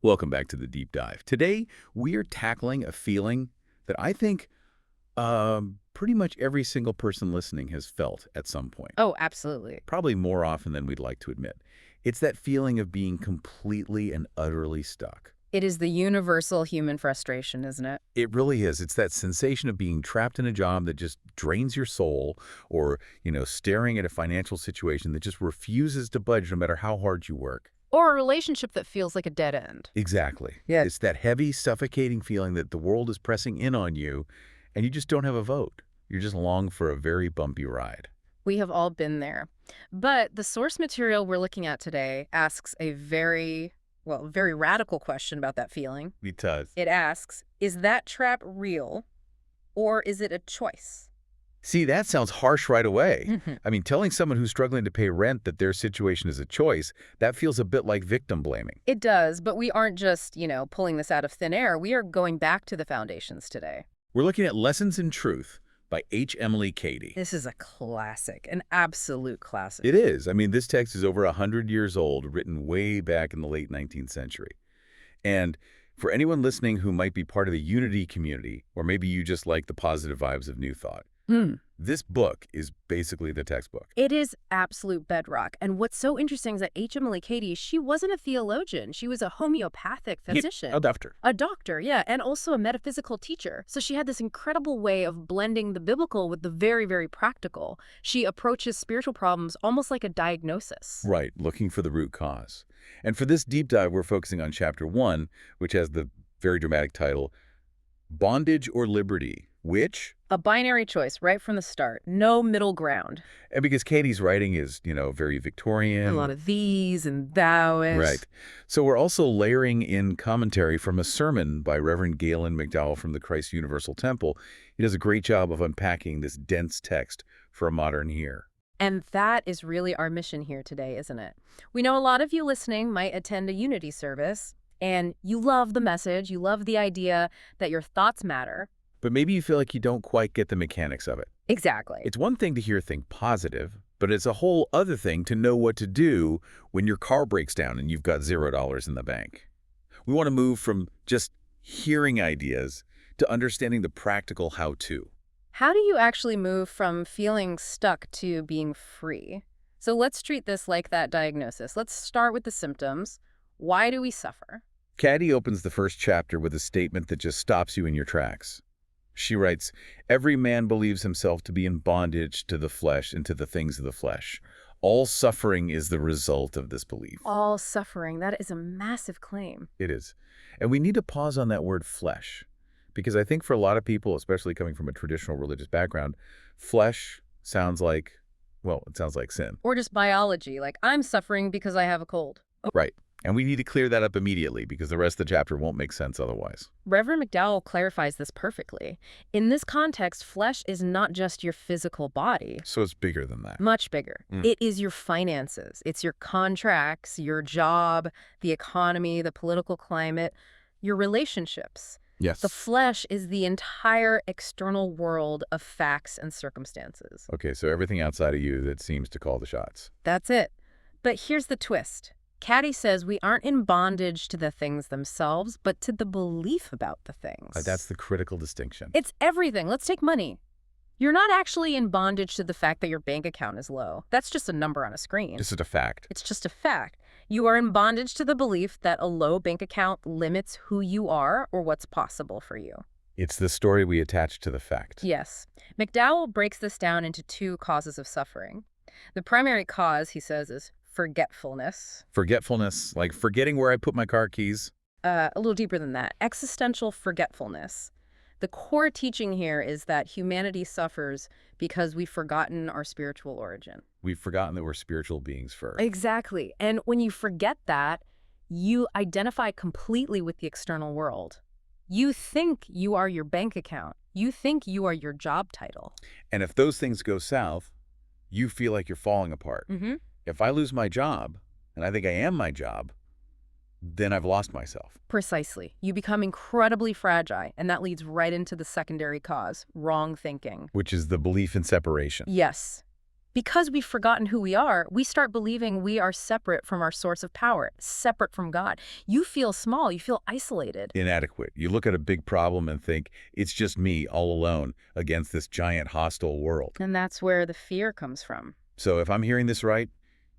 Welcome back to the deep dive. Today, we are tackling a feeling that I think pretty much every single person listening has felt at some point. Oh, absolutely. Probably more often than we'd like to admit. It's that feeling of being completely and utterly stuck. It is the universal human frustration, isn't it? It really is. It's that sensation of being trapped in a job that just drains your soul, or, staring at a financial situation that just refuses to budge no matter how hard you work. Or a relationship that feels like a dead end. Exactly. Yeah. It's that heavy, suffocating feeling that the world is pressing in on you, and you just don't have a vote. You're just along for a very bumpy ride. We have all been there. But the source material we're looking at today asks a very radical question about that feeling. It does. It asks, is that trap real, or is it a choice? See, that sounds harsh right away. I mean, telling someone who's struggling to pay rent that their situation is a choice, that feels a bit like victim blaming. It does, but we aren't just, pulling this out of thin air. We are going back to the foundations today. We're looking at Lessons in Truth by Emilie Cady. This is a classic, an absolute classic. It is. I mean, this text is over 100 years old, written way back in the late 19th century. And for anyone listening who might be part of the Unity community, or maybe you just like the positive vibes of New Thought, this book is basically the textbook. It is absolute bedrock. And what's so interesting is that Emilie Cady, she wasn't a theologian. She was a homeopathic physician. A doctor. A doctor, yeah, and also a metaphysical teacher. So she had this incredible way of blending the biblical with the very, very practical. She approaches spiritual problems almost like a diagnosis. Right, looking for the root cause. And for this deep dive, we're focusing on Chapter 1, which has the very dramatic title, Bondage or Liberty, which? A binary choice right from the start. No middle ground. And because Cady's writing is, very Victorian. A lot of these and thous. Right. So we're also layering in commentary from a sermon by Reverend Gaylon McDowell from the Christ Universal Temple. He does a great job of unpacking this dense text for a modern ear. And that is really our mission here today, isn't it? We know a lot of you listening might attend a Unity service, and you love the message, you love the idea that your thoughts matter. But maybe you feel like you don't quite get the mechanics of it. Exactly. It's one thing to hear think positive, but it's a whole other thing to know what to do when your car breaks down and you've got $0 in the bank. We want to move from just hearing ideas to understanding the practical how-to. How do you actually move from feeling stuck to being free? So let's treat this like that diagnosis. Let's start with the symptoms. Why do we suffer? Cady opens the first chapter with a statement that just stops you in your tracks. She writes, "Every man believes himself to be in bondage to the flesh and to the things of the flesh. All suffering is the result of this belief." All suffering. That is a massive claim. It is. And we need to pause on that word flesh, because I think for a lot of people, especially coming from a traditional religious background, flesh sounds like, it sounds like sin. Or just biology, like I'm suffering because I have a cold. Right. And we need to clear that up immediately because the rest of the chapter won't make sense otherwise. Reverend McDowell clarifies this perfectly. In this context, flesh is not just your physical body. So it's bigger than that. Much bigger. It is your finances. It's your contracts, your job, the economy, the political climate, your relationships. Yes. The flesh is the entire external world of facts and circumstances. Okay, so everything outside of you that seems to call the shots. That's it. But here's the twist. Cady says we aren't in bondage to the things themselves, but to the belief about the things. That's the critical distinction. It's everything. Let's take money. You're not actually in bondage to the fact that your bank account is low. That's just a number on a screen. This is a fact. It's just a fact. You are in bondage to the belief that a low bank account limits who you are or what's possible for you. It's the story we attach to the fact. Yes. McDowell breaks this down into two causes of suffering. The primary cause, he says, is forgetfulness. Forgetfulness, like forgetting where I put my car keys. A little deeper than that. Existential forgetfulness. The core teaching here is that humanity suffers because we've forgotten our spiritual origin. We've forgotten that we're spiritual beings first. Exactly. And when you forget that, you identify completely with the external world. You think you are your bank account. You think you are your job title. And if those things go south, you feel like you're falling apart. If I lose my job, and I think I am my job, then I've lost myself. Precisely. You become incredibly fragile, and that leads right into the secondary cause, wrong thinking. Which is the belief in separation. Yes. Because we've forgotten who we are, we start believing we are separate from our source of power, separate from God. You feel small, you feel isolated. Inadequate. You look at a big problem and think, it's just me all alone against this giant hostile world. And that's where the fear comes from. So if I'm hearing this right,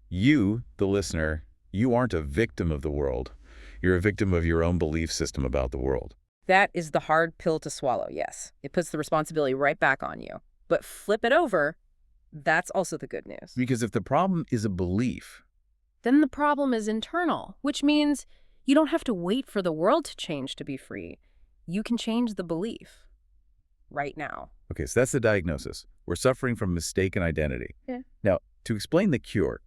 you, the listener, you aren't a victim of the world. You're a victim of your own belief system about the world. That is the hard pill to swallow, yes. It puts the responsibility right back on you. But flip it over, that's also the good news. Because if the problem is a belief, Then the problem is internal, which means you don't have to wait for the world to change to be free. You can change the belief right now. okay, so that's the diagnosis. We're suffering from mistaken identity. Yeah. Now, to explain the cure,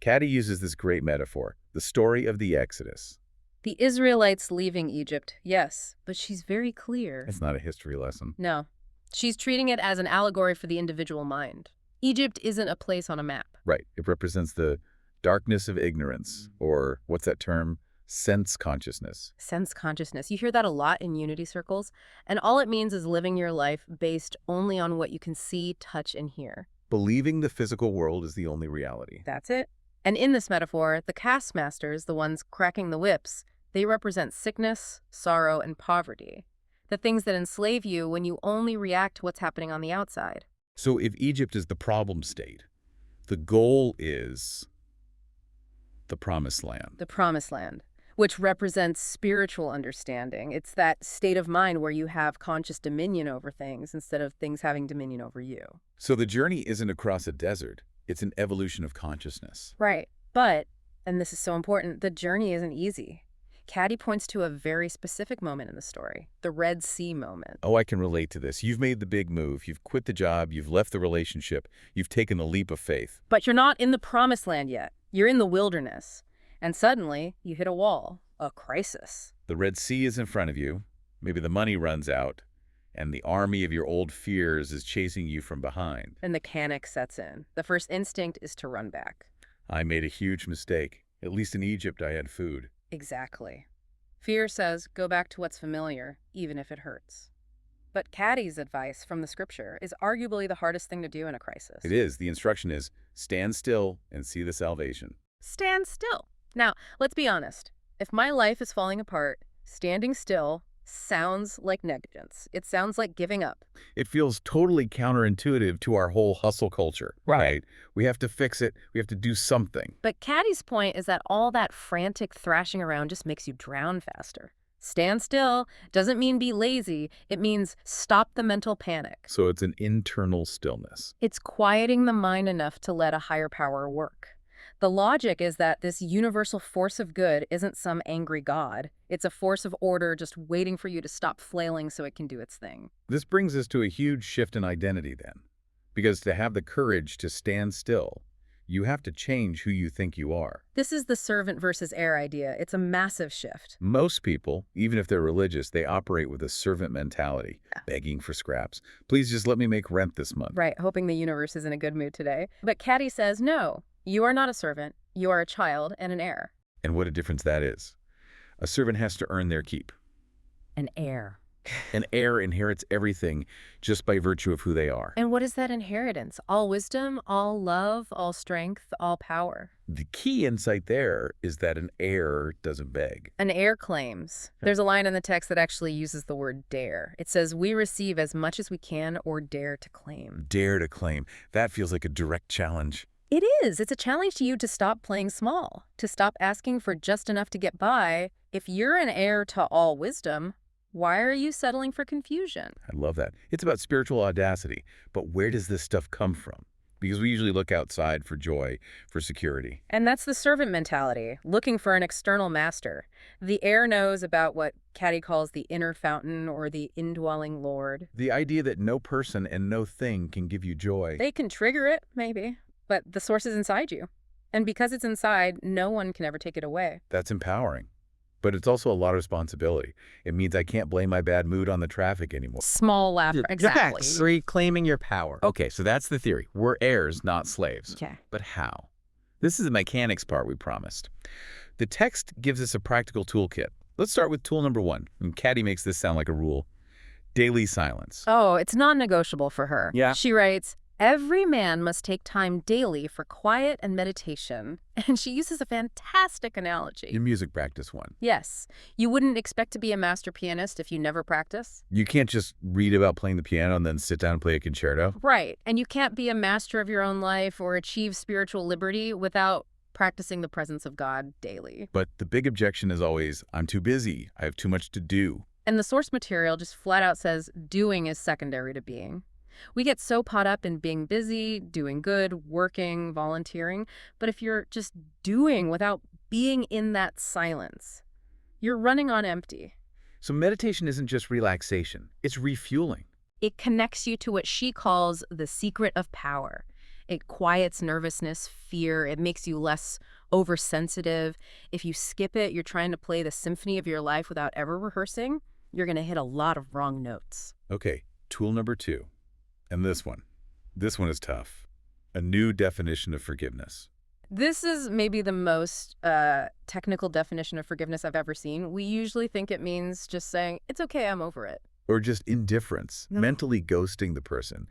Cady uses this great metaphor, the story of the Exodus. The Israelites leaving Egypt, yes, but she's very clear. It's not a history lesson. No, she's treating it as an allegory for the individual mind. Egypt isn't a place on a map. Right. It represents the darkness of ignorance, or what's that term? Sense consciousness. Sense consciousness. You hear that a lot in unity circles, and all it means is living your life based only on what you can see, touch, and hear. Believing the physical world is the only reality. That's it. And in this metaphor, the caste masters, the ones cracking the whips, they represent sickness, sorrow, and poverty. The things that enslave you when you only react to what's happening on the outside. So if Egypt is the problem state, the goal is the promised land. The promised land, which represents spiritual understanding. It's that state of mind where you have conscious dominion over things instead of things having dominion over you. So the journey isn't across a desert. It's an evolution of consciousness. Right. But, and this is so important, the journey isn't easy. Cady points to a very specific moment in the story, the Red Sea moment. Oh, I can relate to this. You've made the big move. You've quit the job. You've left the relationship. You've taken the leap of faith. But you're not in the promised land yet. You're in the wilderness. And suddenly, you hit a wall, a crisis. The Red Sea is in front of you. Maybe the money runs out, and the army of your old fears is chasing you from behind. And the panic sets in. The first instinct is to run back. I made a huge mistake. At least in Egypt, I had food. Exactly. Fear says, go back to what's familiar, even if it hurts. But Cady's advice from the scripture is arguably the hardest thing to do in a crisis. It is. The instruction is, stand still and see the salvation. Stand still. Now, let's be honest. If my life is falling apart, standing still sounds like negligence. It sounds like giving up. It feels totally counterintuitive to our whole hustle culture. Right. We have to fix it. We have to do something. But Cady's point is that all that frantic thrashing around just makes you drown faster. Stand still doesn't mean be lazy. It means stop the mental panic. So it's an internal stillness. It's quieting the mind enough to let a higher power work. The logic is that this universal force of good isn't some angry god. It's a force of order just waiting for you to stop flailing so it can do its thing. This brings us to a huge shift in identity then. Because to have the courage to stand still, you have to change who you think you are. This is the servant versus heir idea. It's a massive shift. Most people, even if they're religious, they operate with a servant mentality, begging for scraps. Please just let me make rent this month. Right, hoping the universe is in a good mood today. But Cady says, no, you are not a servant. You are a child and an heir. And what a difference that is. A servant has to earn their keep. An heir. An heir inherits everything just by virtue of who they are. And what is that inheritance? All wisdom, all love, all strength, all power. The key insight there is that an heir doesn't beg. An heir claims. There's a line in the text that actually uses the word dare. It says, we receive as much as we can or dare to claim. Dare to claim. That feels like a direct challenge. It is. It's a challenge to you to stop playing small, to stop asking for just enough to get by. If you're an heir to all wisdom, why are you settling for confusion? I love that. It's about spiritual audacity. But where does this stuff come from? Because we usually look outside for joy, for security. And that's the servant mentality, looking for an external master. The heir knows about what Cady calls the inner fountain or the indwelling Lord. The idea that no person and no thing can give you joy. They can trigger it, maybe, but the source is inside you. And because it's inside, no one can ever take it away. That's empowering. But it's also a lot of responsibility. It means I can't blame my bad mood on the traffic anymore. Small laughter. Exactly. Reclaiming your power. Okay, so that's the theory. We're heirs, not slaves. Okay. But how? This is the mechanics part we promised. The text gives us a practical toolkit. Let's start with tool number 1. And Cady makes this sound like a rule. Daily silence. Oh, it's non-negotiable for her. Yeah. She writes, Every man must take time daily for quiet and meditation. And she uses a fantastic Your analogy. music practice one. Yes, you wouldn't expect to be a master pianist if you never practice. You can't just read about playing the piano and then sit down and play a concerto. Right, and you can't be a master of your own life or achieve spiritual liberty without practicing the presence of God daily. But the big objection is always, I'm too busy. I have too much to do. And the source material just flat out says doing is secondary to being. We get so caught up in being busy, doing good, working, volunteering, but if you're just doing without being in that silence, you're running on empty. So meditation isn't just relaxation. It's refueling. It connects you to what she calls the secret of power. It quiets nervousness, fear. It makes you less oversensitive. If you skip it, you're trying to play the symphony of your life without ever rehearsing, you're going to hit a lot of wrong notes. Okay, tool number 2. And this one. This one is tough. A new definition of forgiveness. This is maybe the most technical definition of forgiveness I've ever seen. We usually think it means just saying, it's okay, I'm over it. Or just indifference, No. mentally ghosting the person.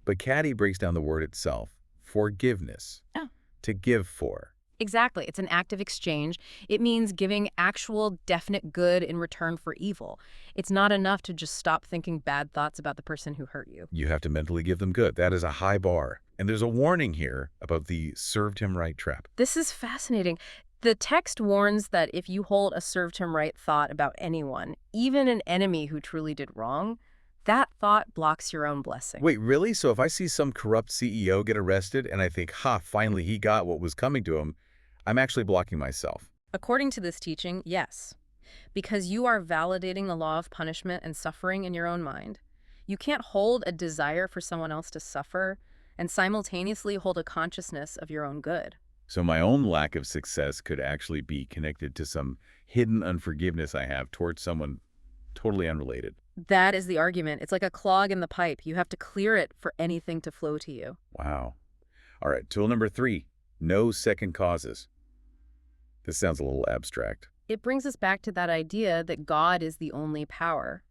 But Cady breaks down the word itself. Forgiveness. Oh. To give for. Exactly. It's an active exchange. It means giving actual definite good in return for evil. It's not enough to just stop thinking bad thoughts about the person who hurt you. You have to mentally give them good. That is a high bar. And there's a warning here about the served him right trap. This is fascinating. The text warns that if you hold a served him right thought about anyone, even an enemy who truly did wrong, that thought blocks your own blessing. Wait, really? So if I see some corrupt CEO get arrested and I think, finally he got what was coming to him, I'm actually blocking myself. According to this teaching, yes. Because you are validating the law of punishment and suffering in your own mind. You can't hold a desire for someone else to suffer and simultaneously hold a consciousness of your own good. So my own lack of success could actually be connected to some hidden unforgiveness I have towards someone totally unrelated. That is the argument. It's like a clog in the pipe. You have to clear it for anything to flow to you. Wow. All right, tool number 3, no second causes. This sounds a little abstract. It brings us back to that idea that God is the only power.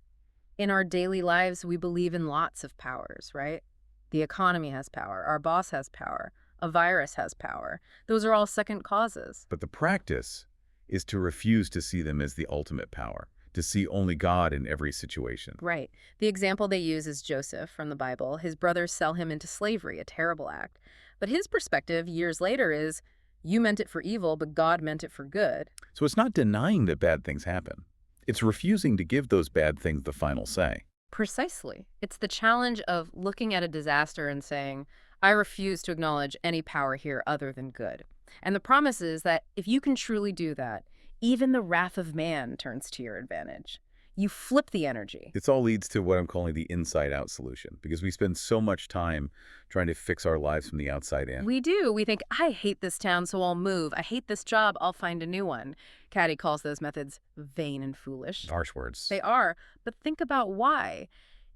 In our daily lives, we believe in lots of powers, right? The economy has power. Our boss has power. A virus has power. Those are all second causes. But the practice is to refuse to see them as the ultimate power, to see only God in every situation. Right. The example they use is Joseph from the Bible. His brothers sell him into slavery, a terrible act. But his perspective years later is, you meant it for evil, but God meant it for good. So it's not denying that bad things happen. It's refusing to give those bad things the final say. Precisely. It's the challenge of looking at a disaster and saying, I refuse to acknowledge any power here other than good. And the promise is that if you can truly do that, even the wrath of man turns to your advantage. You flip the energy. This all leads to what I'm calling the inside-out solution, because we spend so much time trying to fix our lives from the outside in. We do. We think, I hate this town, so I'll move. I hate this job, I'll find a new one. Cady calls those methods vain and foolish. Harsh words. They are, but think about why.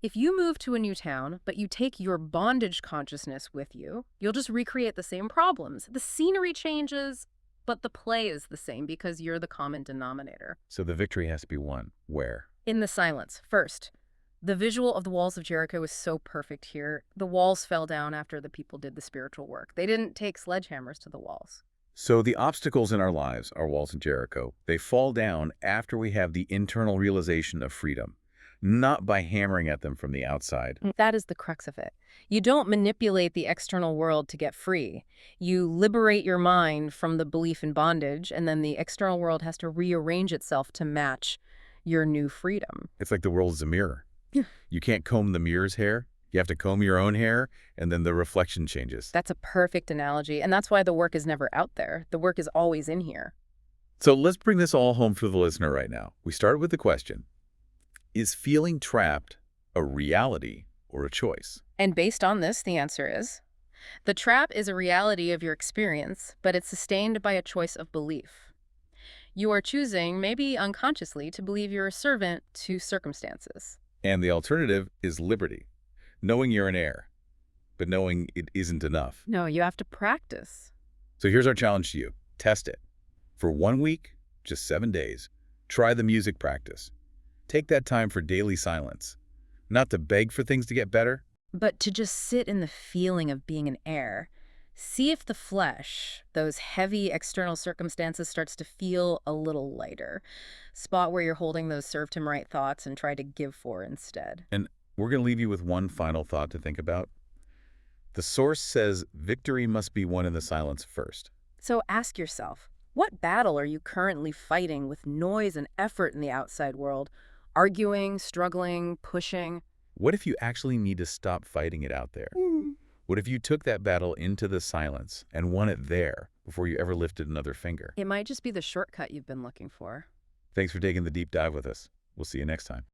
If you move to a new town, but you take your bondage consciousness with you, you'll just recreate the same problems. The scenery changes, but the play is the same because you're the common denominator. So the victory has to be won. Where? In the silence. First, the visual of the walls of Jericho is so perfect here. The walls fell down after the people did the spiritual work. They didn't take sledgehammers to the walls. So the obstacles in our lives, our walls in Jericho, they fall down after we have the internal realization of freedom, not by hammering at them from the outside. That is the crux of it. You don't manipulate the external world to get free. You liberate your mind from the belief in bondage, and then the external world has to rearrange itself to match your new freedom. It's like the world is a mirror. Yeah. You can't comb the mirror's hair. You have to comb your own hair, and then the reflection changes. That's a perfect analogy, and that's why the work is never out there. The work is always in here. So let's bring this all home for the listener right now. We start with the question, is feeling trapped a reality or a choice? And based on this, the answer is, the trap is a reality of your experience, but it's sustained by a choice of belief. You are choosing, maybe unconsciously, to believe you're a servant to circumstances. And the alternative is liberty, knowing you're an heir, but knowing it isn't enough. No, you have to practice. So here's our challenge to you. Test it. For 1 week, just 7 days, try the music practice. Take that time for daily silence. Not to beg for things to get better, but to just sit in the feeling of being an heir. See if the flesh, those heavy external circumstances, starts to feel a little lighter. Spot where you're holding those served him right thoughts and try to give for instead. And we're going to leave you with one final thought to think about. The source says victory must be won in the silence first. So ask yourself, what battle are you currently fighting with noise and effort in the outside world? Arguing, struggling, pushing? What if you actually need to stop fighting it out there? What if you took that battle into the silence and won it there before you ever lifted another finger? It might just be the shortcut you've been looking for. Thanks for taking the deep dive with us. We'll see you next time.